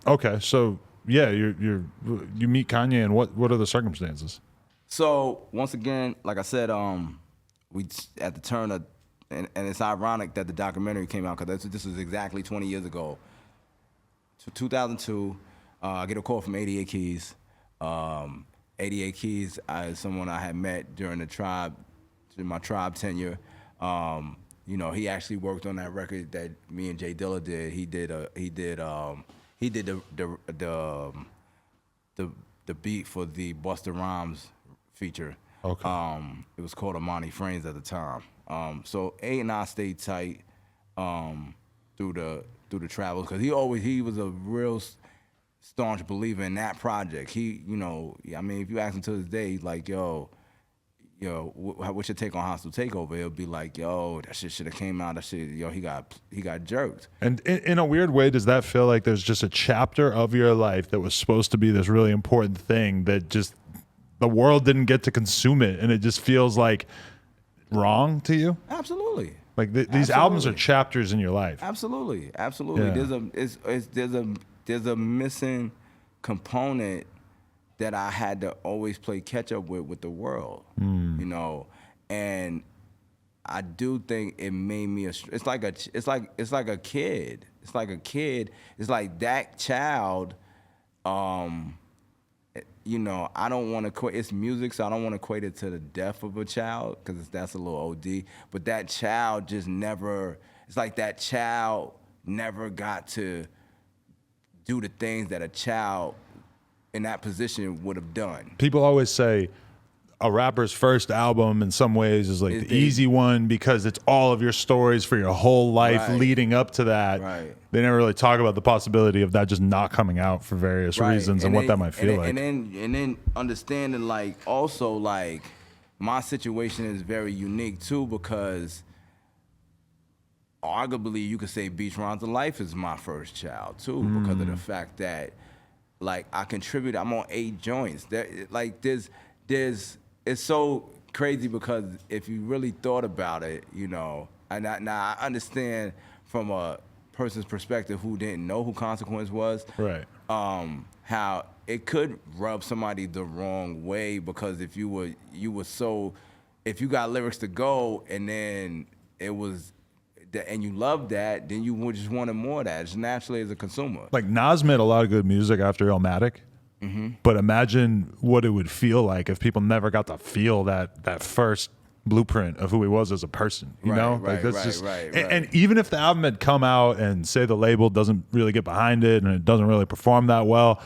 Okay, so yeah, you meet Kanye, and what are the circumstances? So once again, like I said, we at the turn of, and it's ironic that the documentary came out because this was exactly 20 years ago. 2002, I get a call from 88 Keys. 88 Keys is someone I had met during my tribe tenure. He actually worked on that record that me and Jay Dilla did. He did the beat for the Busta Rhymes feature. Okay. It was called Amani Frames at the time. So A and I stayed tight through the travels because he was a real staunch believer in that project. If you ask him to this day, he's like, yo, what's your take on Hostile Takeover? It'll be like, yo, that shit should have came out. That shit, he got jerked. And in a weird way, does that feel like there's just a chapter of your life that was supposed to be this really important thing that just the world didn't get to consume it, and it just feels like wrong to you? Absolutely. Like these albums are chapters in your life. Absolutely. Yeah. There's a missing component that I had to always play catch up with the world, and I do think it made me it's like a kid. It's like that child. I don't want to equate. It's music, so I don't want to equate it to the death of a child because that's a little OD. But that child just never. It's like that child never got to do the things that a child in that position would have done. People always say a rapper's first album in some ways is like the easy one because it's all of your stories for your whole life leading up to that. Right. They never really talk about the possibility of that just not coming out for various reasons and what that might feel like. And then understanding also my situation is very unique too because arguably you could say Beach Rhymes of Life is my first child too because of the fact that I contribute. I'm on 8 joints. It's so crazy because if you really thought about it, now I understand from a person's perspective who didn't know who Consequence was, right? How it could rub somebody the wrong way because if you got lyrics to go and then it was. And you love that, then you would just wanted more of that. Just naturally as a consumer. Like Nas made a lot of good music after Illmatic, but imagine what it would feel like if people never got to feel that first blueprint of who he was as a person. You know, and even if the album had come out and say the label doesn't really get behind it and it doesn't really perform that well,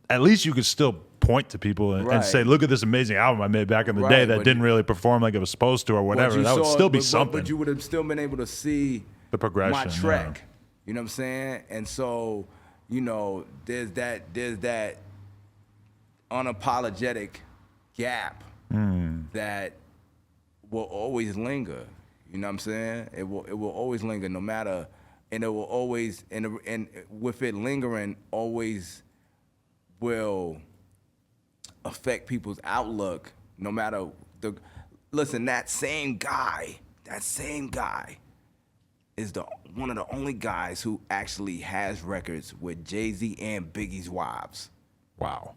at least you could still point to people and say, look at this amazing album I made back in the day that didn't really perform like it was supposed to or whatever. That would still be something. But you would have still been able to see the progression, my track. Yeah. You know what I'm saying? And so, there's that unapologetic gap that will always linger. You know what I'm saying? It will always linger no matter, and it will always, and with it lingering, always will affect people's outlook no matter listen, that same guy is one of the only guys who actually has records with Jay-Z and Biggie's wives. Wow.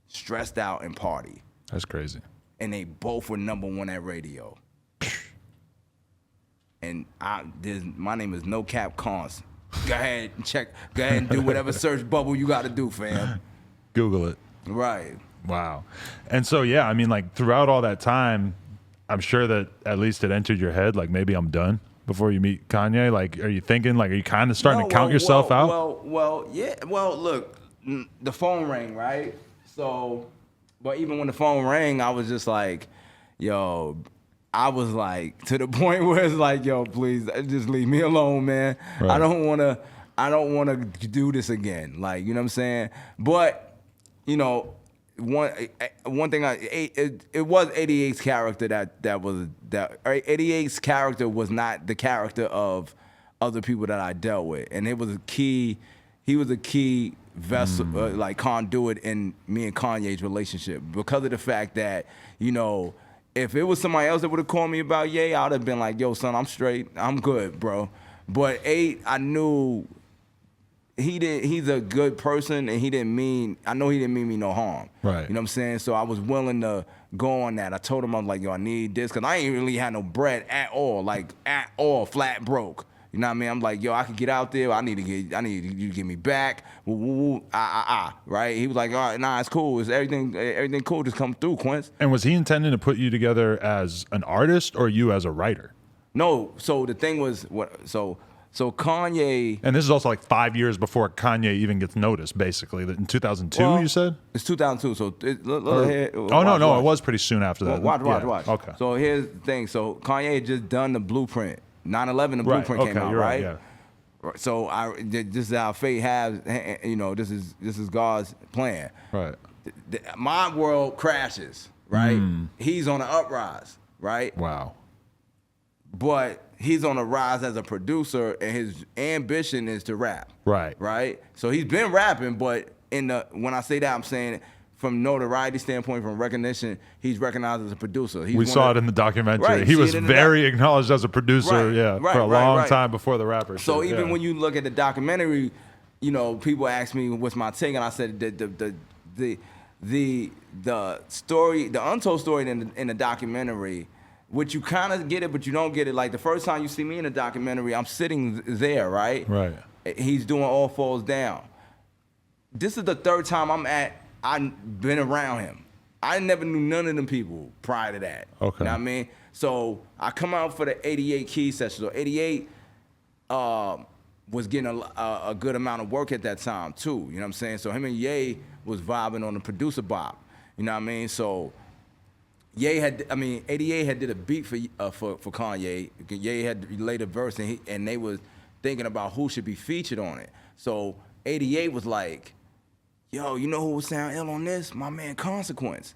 Stressed Out and Party. That's crazy. And they both were #1 at radio. And my name is No Cap Cons. Go ahead and do whatever search bubble you got to do, fam. Google it. Right. Wow. And so, yeah, I mean, throughout all that time, I'm sure that at least it entered your head, maybe I'm done before you meet Kanye. Are you thinking, are you kind of starting to count yourself out? Well, yeah. Well, look, the phone rang, right? So, but even when the phone rang, I was just like, yo, I was to the point where it's like, yo, please just leave me alone, man. Right. I don't want to do this again. You know what I'm saying? But, one thing it was 88's character that 88's character was not the character of other people that I dealt with, and he was a key vessel, conduit in me and Kanye's relationship because of the fact that if it was somebody else that would have called me about Ye, I would have been like, yo, son, I'm straight, I'm good, bro. But 8, I knew he's a good person, and I know he didn't mean me no harm. Right. You know what I'm saying? So I was willing to go on that. I told him, I was like, yo, I need this, because I ain't really had no bread at all, flat broke. You know what I mean? I'm like, yo, I could get out there. I need you to give me back. Right? He was like, all right, nah, it's cool. It's everything cool. Just come through, Quince. And was he intending to put you together as an artist or you as a writer? No. So the thing was, so Kanye. And this is also like 5 years before Kanye even gets noticed, basically. In 2002, you said? It's 2002. So no, it was pretty soon after that. Watch. Okay. So here's the thing. So Kanye had just done the blueprint. 9/11, the blueprint came out, right? Yeah. So this is how fate has, this is God's plan. Right. My world crashes, right? He's on an uprise, right? Wow. But he's on a rise as a producer, and his ambition is to rap. Right. Right? So he's been rapping, but when I say that, I'm saying from notoriety standpoint, from recognition, he's recognized as a producer. We saw it in the documentary. Right, he was very acknowledged as a producer, for a long time before the rapper. So even when you look at the documentary, people ask me what's my take, and I said the story, the untold story in the documentary, which you kind of get it, but you don't get it. Like the first time you see me in the documentary, I'm sitting there, right? Right. He's doing All Falls Down. This is the third time I've been around him. I never knew none of them people prior to that. Okay. You know what I mean? So I come out for the 88 key session. So 88 was getting a good amount of work at that time too. You know what I'm saying? So him and Ye was vibing on the producer bop. You know what I mean? So 88 had did a beat for Kanye. Ye had laid a verse, and they was thinking about who should be featured on it. So 88 was like, yo, you know who would sound ill on this? My man Consequence.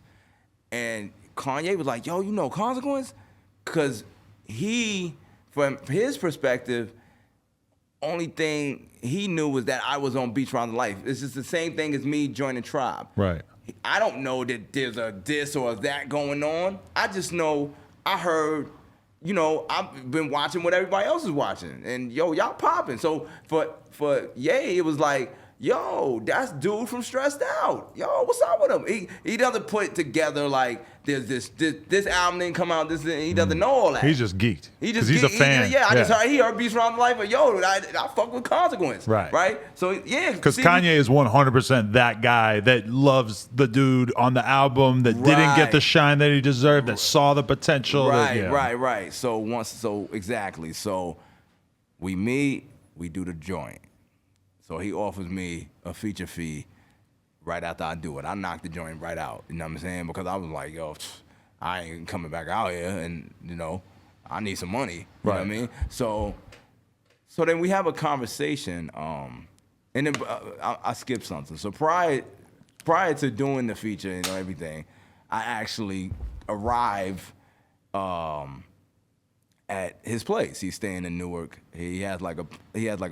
And Kanye was like, yo, you know Consequence? Because from his perspective, only thing he knew was that I was on Beach Round of Life. It's just the same thing as me joining Tribe. Right. I don't know that there's a this or that going on. I just know I heard, I've been watching what everybody else is watching. And, y'all popping. So for Ye, it was like, yo, that's dude from Stressed Out. Yo, what's up with him? He doesn't put together like there's this album didn't come out. He doesn't know all that. He's just geeked. He's a fan. I just heard he heard Beats Around Life, but yo, I fuck with Consequence. Right. So yeah. Because Kanye is 100% that guy that loves the dude on the album that didn't get the shine that he deserved, that saw the potential. Right. So exactly. So we meet, we do the joint. So he offers me a feature fee right after I do it. I knocked the joint right out, you know what I'm saying? Because I was like, yo, I ain't coming back out here, and, I need some money, you know what I mean? So then we have a conversation, and then I skipped something. So prior to doing the feature and everything, I actually arrive at his place. He's staying in Newark. He has like a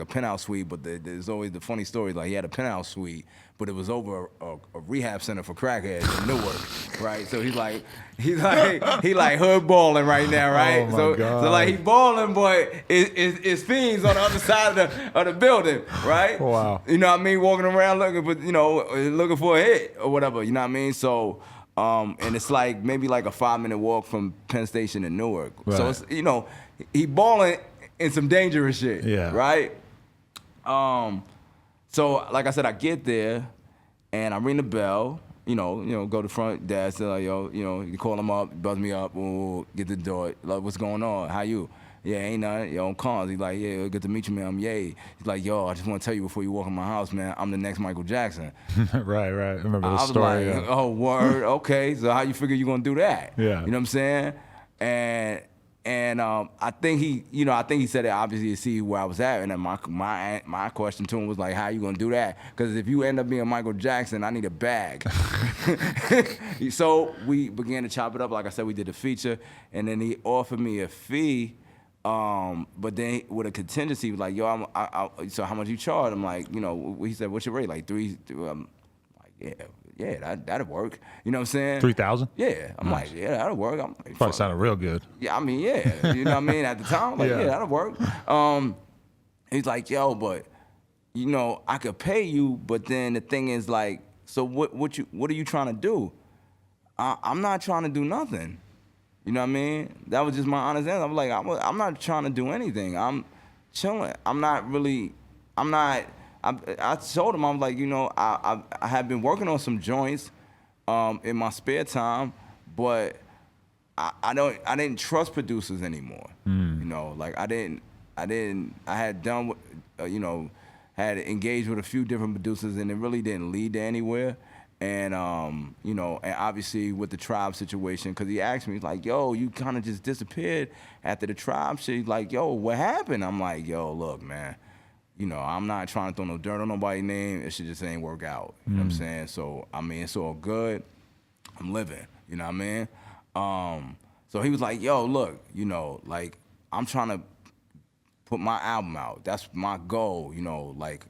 penthouse suite, but there's always the funny story. Like he had a penthouse suite, but it was over a rehab center for crackheads in Newark, right? So he's like hood balling right now, right? Oh my God. So like he balling, but it's fiends on the other side of the building, right? Wow. You know what I mean? Walking around looking for a hit or whatever. You know what I mean? So. And it's like maybe like a 5-minute walk from Penn Station to Newark. Right. So it's, he balling in some dangerous shit. Yeah. Right? So like I said, I get there and I ring the bell, go to the front desk, like, yo, you call him up, buzz me up, get the door. Like, what's going on? How you? Yeah, ain't nothing. Yo, I'm Cons. He's like, yeah, good to meet you, man. I'm Ye. He's like, yo, I just want to tell you before you walk in my house, man, I'm the next Michael Jackson. Right. I remember the I was story. like, oh, word, okay. So how you figure you gonna do that? Yeah. You know what I'm saying? And I think he said it obviously to see where I was at. And then my question to him was like, how you gonna do that? Because if you end up being Michael Jackson, I need a bag. So we began to chop it up. Like I said, we did a feature, and then he offered me a fee. But then with a contingency, he was like, yo, so how much you charge? I'm like, he said, what's your rate? Like $3. I'm like, yeah, that'd work. You know what I'm saying? 3,000? Yeah. I'm like, yeah, that'll work. I'm like, Probably sounded real good. Yeah, I mean, yeah. You know what I mean? At the time, I'm like, yeah, that'll work. He's like, yo, but you know, I could pay you, but then the thing is like, so what are you trying to do? I'm not trying to do nothing. You know what I mean? That was just my honest answer. I'm like, I'm not trying to do anything. I'm chilling. I told him, I was like, you know, I have been working on some joints in my spare time, but I didn't trust producers anymore. You know, like I had done, you know, had engaged with a few different producers, and it really didn't lead to anywhere. And you know, and obviously with the Tribe situation, because he asked me, he's like, yo, you kind of just disappeared after the Tribe shit. He's like, yo, what happened? I'm like, yo, look, man, you know, I'm not trying to throw no dirt on nobody's name. It shit just ain't work out. You know what I'm saying? So I mean, it's all good. I'm living. You know what I mean? So he was like, yo, look, you know, like, I'm trying to put my album out. That's my goal, you know, like,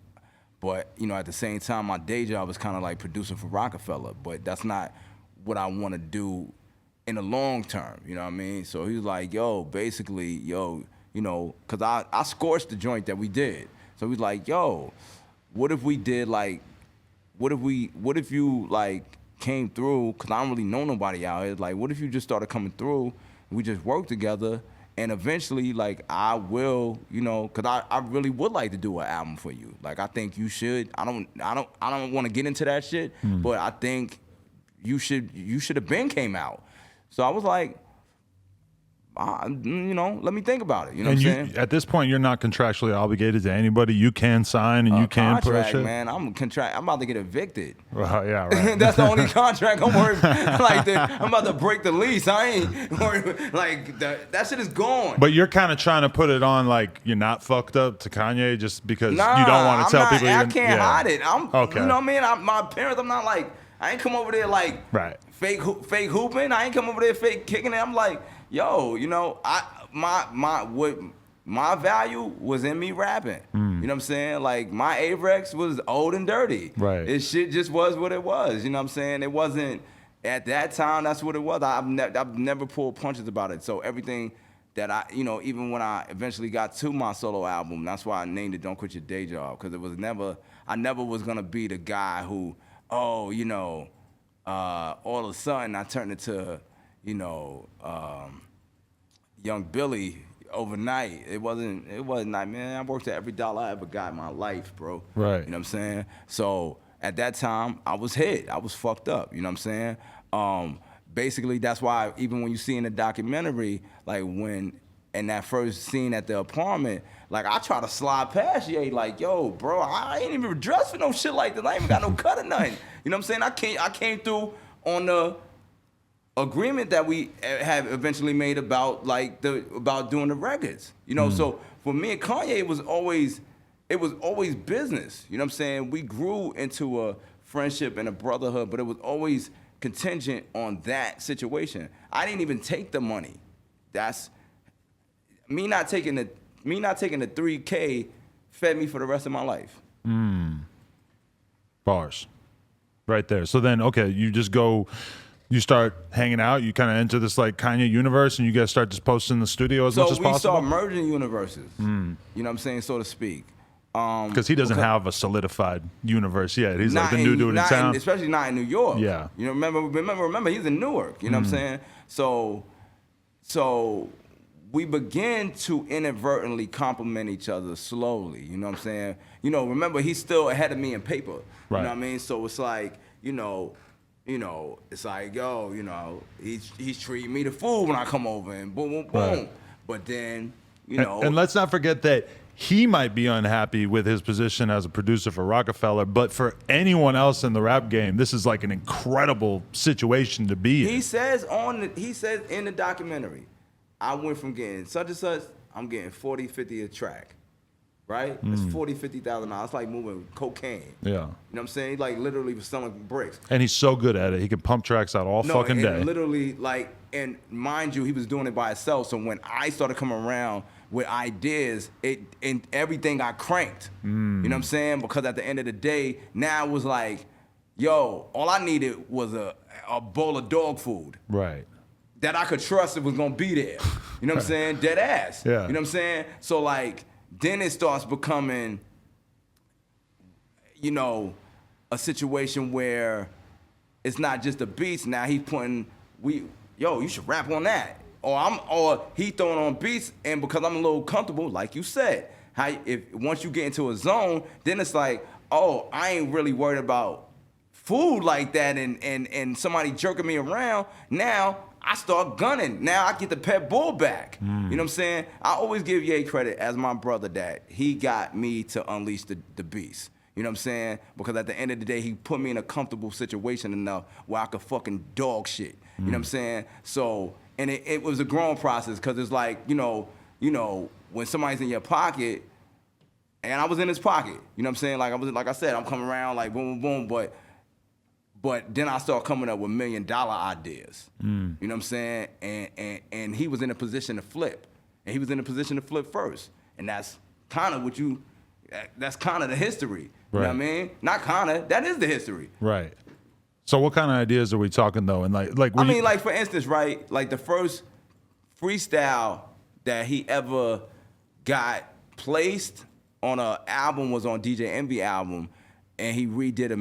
but, you know, at the same time, my day job is kind of like producing for Rockefeller, but that's not what I want to do in the long term, you know what I mean? So he was like, yo, basically, yo, you know, because I scorched the joint that we did. So he's like, yo, what if we did, like, what if you, like, came through, because I don't really know nobody out here, like, what if you just started coming through, and we just worked together, and eventually, like, I will, you know, because I really would like to do an album for you. Like, I think you should. I don't want to get into that shit, but I think you should have been came out. So I was like, you know, let me think about it. You know what I'm saying? At this point, you're not contractually obligated to anybody. You can sign and you can push it. Man, I'm about to get evicted. Well, yeah, right. That's the only contract I'm worried. Like, I'm about to break the lease. I ain't worried. Like, that shit is gone. But you're kind of trying to put it on like you're not fucked up to Kanye just because you don't want to tell people. I can't hide it. Okay. You know what I mean? My parents, I'm not like, I ain't come over there like fake hooping. I ain't come over there fake kicking it. I'm like, yo, you know, my value was in me rapping. You know what I'm saying? Like, my Avrex was old and dirty. Right. It shit just was what it was. You know what I'm saying? It wasn't, at that time, that's what it was. I've never pulled punches about it. So everything that you know, even when I eventually got to my solo album, that's why I named it Don't Quit Your Day Job, because I never was going to be the guy who, oh, you know, all of a sudden I turned into, you know, Young Billy overnight. It wasn't like, man, I worked at every dollar I ever got in my life, bro. Right. You know what I'm saying? So at that time, I was hit. I was fucked up. You know what I'm saying? Basically, that's why even when you see in the documentary, like when in that first scene at the apartment, like I try to slide past Ye, like, yo, bro, I ain't even dressed for no shit like that. I ain't even got no cut or nothing. You know what I'm saying? I came through on the agreement that we have eventually made about doing the records. You know, so for me and Kanye, it was always business. You know what I'm saying? We grew into a friendship and a brotherhood, but it was always contingent on that situation. I didn't even take the money. That's me not taking the 3K fed me for the rest of my life. Bars. Right there. So then, okay, you just go, you start hanging out, you kind of enter this like Kanye universe, and you guys start just posting in the studio as much as possible? So we start merging universes, you know what I'm saying, so to speak. Because he doesn't have a solidified universe yet. He's like the new dude in town. Especially not in New York. Yeah. You know, remember, he's in Newark, you know what I'm saying? So we begin to inadvertently compliment each other slowly, you know what I'm saying? You know, remember, he's still ahead of me in paper. Right. You know what I mean? So it's like, you know, it's like, yo, you know, he's treating me to food when I come over, and boom, boom, boom. Right. But then, you know. And let's not forget that he might be unhappy with his position as a producer for Rockefeller, but for anyone else in the rap game, this is like an incredible situation to be in. He says in the documentary, I went from getting such and such, I'm getting 40, 50 a track. Right? It's $40,000, $50,000. It's like moving cocaine. Yeah. You know what I'm saying? Like, literally was selling bricks. And he's so good at it. He can pump tracks out all fucking day. Literally, like, and mind you, he was doing it by himself. So when I started coming around with ideas, and everything got cranked. You know what I'm saying? Because at the end of the day, now it was like, yo, all I needed was a bowl of dog food. Right. That I could trust it was gonna be there. You know what I'm saying? Dead ass. Yeah. You know what I'm saying? So like, then it starts becoming you know, a situation where it's not just the beats. Now he's putting, you should rap on that. Or he throwing on beats, and because I'm a little comfortable, like you said, once you get into a zone, then it's like, oh, I ain't really worried about food like that and somebody jerking me around. Now I start gunning. Now I get the pet bull back. You know what I'm saying? I always give Ye credit as my brother that he got me to unleash the beast. You know what I'm saying? Because at the end of the day, he put me in a comfortable situation enough where I could fucking dog shit. You know what I'm saying? So, and it was a growing process, because it's like, you know, when somebody's in your pocket, and I was in his pocket. You know what I'm saying? Like I said, I'm coming around like boom, boom, boom, but then I start coming up with $1 million ideas. You know what I'm saying? And he was in a position to flip. And he was in a position to flip first. And that's kind of that's kind of the history. You know what I mean? Not kind of, that is the history. Right. So what kind of ideas are we talking though? And like for instance, right? Like the first freestyle that he ever got placed on an album was on DJ Envy album, and he redid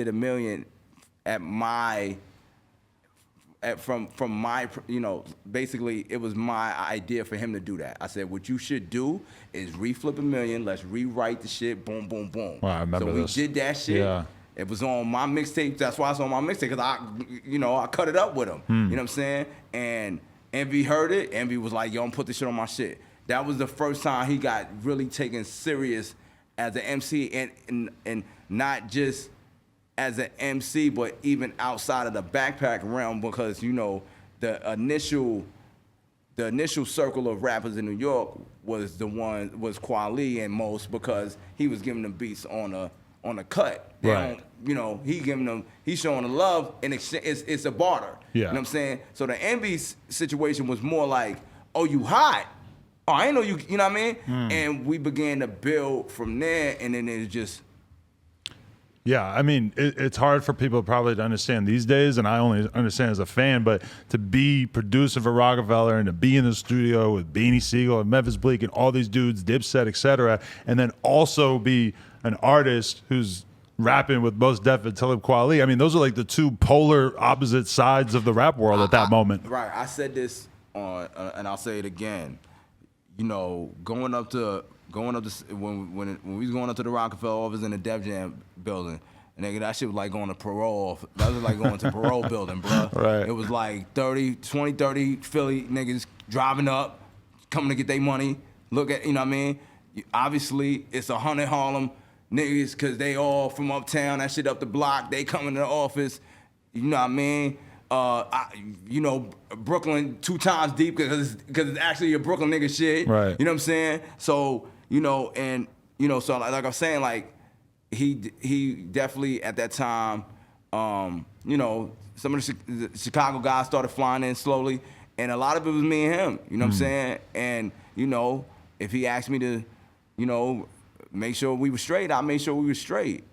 a million from my, you know, basically it was my idea for him to do that. I said, what you should do is reflip $1 million. Let's rewrite the shit. Boom, boom, boom. Wow, I remember this. So we did that shit. Yeah. It was on my mixtape. That's why it's on my mixtape, because I cut it up with him. You know what I'm saying? And Envy heard it. Envy was like, yo, I'm put this shit on my shit. That was the first time he got really taken serious as an MC, and not just as an MC, but even outside of the backpack realm, because, you know, the initial circle of rappers in New York was Kweli and Most, because he was giving them beats on a cut. Right. You know, he's showing the love, and it's a barter. Yeah. You know what I'm saying? So the Envy situation was more like, oh, you hot. Oh, I ain't know you, you know what I mean? And we began to build from there, and then it just... Yeah, I mean, it's hard for people probably to understand these days, and I only understand as a fan, but to be producer for Rockefeller and to be in the studio with Beanie Siegel and Memphis Bleak and all these dudes, Dipset, etc., and then also be an artist who's rapping with Mos Def and Talib Kweli. I mean, those are like the two polar opposite sides of the rap world at that moment. Right. I said this on, and I'll say it again. You know, going up to when we was going up to the Rockefeller office in the Def Jam building, and nigga, that shit was like going to parole. That was like going to parole building, bro. Right. It was like 30 Philly niggas driving up, coming to get their money. Look at, you know what I mean? Obviously, it's 100 Harlem niggas, because they all from uptown, that shit up the block. They coming to the office, you know what I mean? You know, Brooklyn 2 times deep, because it's actually a Brooklyn nigga shit. Right. You know what I'm saying? So, you know, and, you know, so like I'm saying, like, he definitely at that time, you know, some of the Chicago guys started flying in slowly, and a lot of it was me and him, you know what I'm saying? And, you know, if he asked me to, you know, make sure we were straight, I made sure we were straight.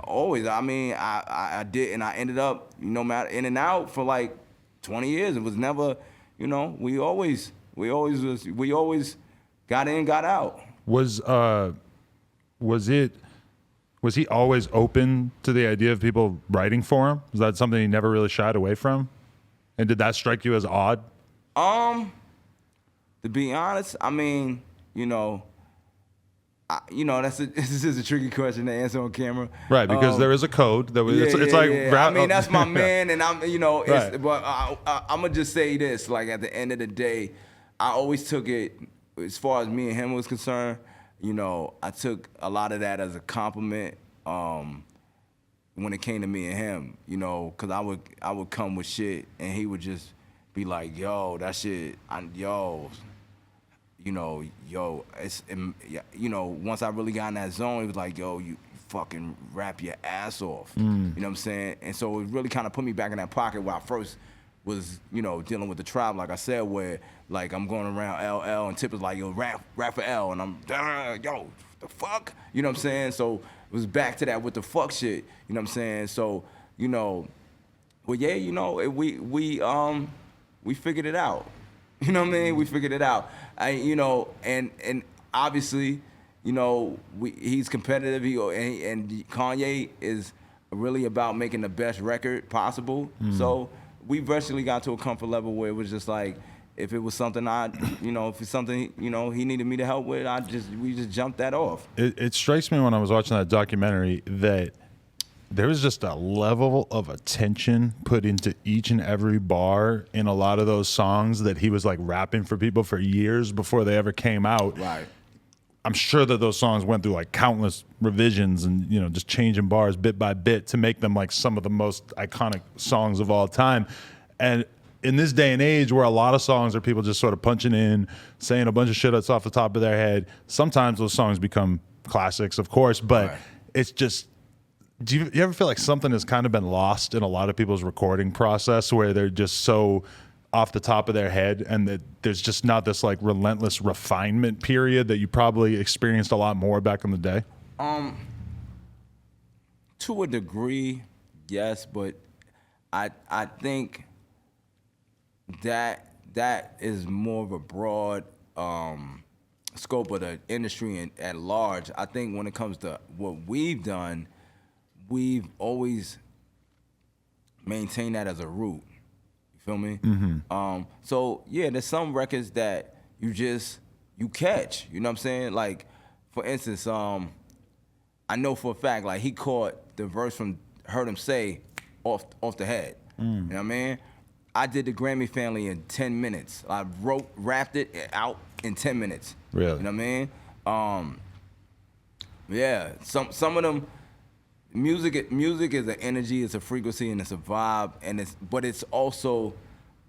Always. I mean, I did, and I ended up, you know, in and out for like 20 years. It was never, you know, we always got in, got out. Was he always open to the idea of people writing for him? Was that something he never really shied away from? And did that strike you as odd? To be honest, I mean, you know, this is a tricky question to answer on camera. Right, because there is a code that was. It's like. I mean, that's my man, and I'm, you know, right. But I'm gonna just say this: like, at the end of the day, I always took it, as far as me and him was concerned. You know, I took a lot of that as a compliment when it came to me and him. You know, because I would come with shit, and he would just be like, "Yo, that shit, you know, it's, you know, once I really got in that zone, it was like, yo, you fucking rap your ass off. You know what I'm saying? And so it really kind of put me back in that pocket where I first was, you know, dealing with the tribe, like I said, where, like, I'm going around LL, and Tip is like, yo, rap for L, and I'm, yo, the fuck? You know what I'm saying? So it was back to that with the fuck shit, you know what I'm saying? So, you know, well, yeah, you know, we figured it out. You know what I mean? We figured it out. You know, and obviously, you know, he's competitive. And Kanye is really about making the best record possible. So we virtually got to a comfort level where it was just like, if it was something if it's something, he needed me to help with, we just jumped that off. It strikes me when I was watching that documentary that there was just a level of attention put into each and every bar in a lot of those songs that he was like rapping for people for years before they ever came out. Right. I'm sure that those songs went through like countless revisions and, just changing bars bit by bit to make them like some of the most iconic songs of all time. And in this day and age where a lot of songs are people just sort of punching in, saying a bunch of shit that's off the top of their head, sometimes those songs become classics, of course, but it's just, do you ever feel like something has kind of been lost in a lot of people's recording process where they're just so off the top of their head and that there's just not this like relentless refinement period that you probably experienced a lot more back in the day? To a degree, yes, but I think that is more of a broad scope of the industry at large. I think when it comes to what we've done, we've always maintained that as a root. You feel me? So yeah, there's some records that you catch. You know what I'm saying? Like, for instance, I know for a fact, like, he caught the verse from Heard Him Say off the head. You know what I mean? I did the Grammy Family in 10 minutes. I rapped it out in 10 minutes. Really? You know what I mean? Yeah, some of them. Music is an energy, it's a frequency, and it's a vibe, but it's also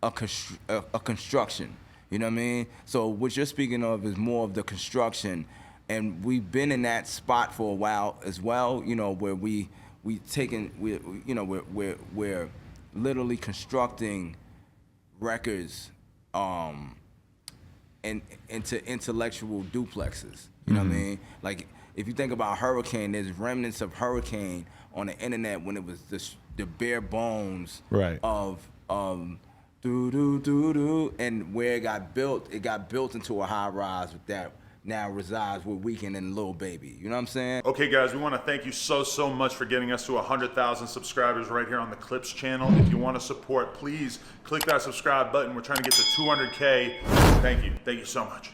a construction. You know what I mean? So what you're speaking of is more of the construction, and we've been in that spot for a while as well. Where we're literally constructing records into intellectual duplexes. You know what I mean? Like, if you think about Hurricane, there's remnants of Hurricane on the internet when it was the bare bones of do do do do, and where it got built into a high rise that now resides with Weeknd and Lil Baby. You know what I'm saying? Okay, guys, we want to thank you so much for getting us to 100,000 subscribers right here on the Clips channel. If you want to support, please click that subscribe button. We're trying to get to 200K. Thank you so much.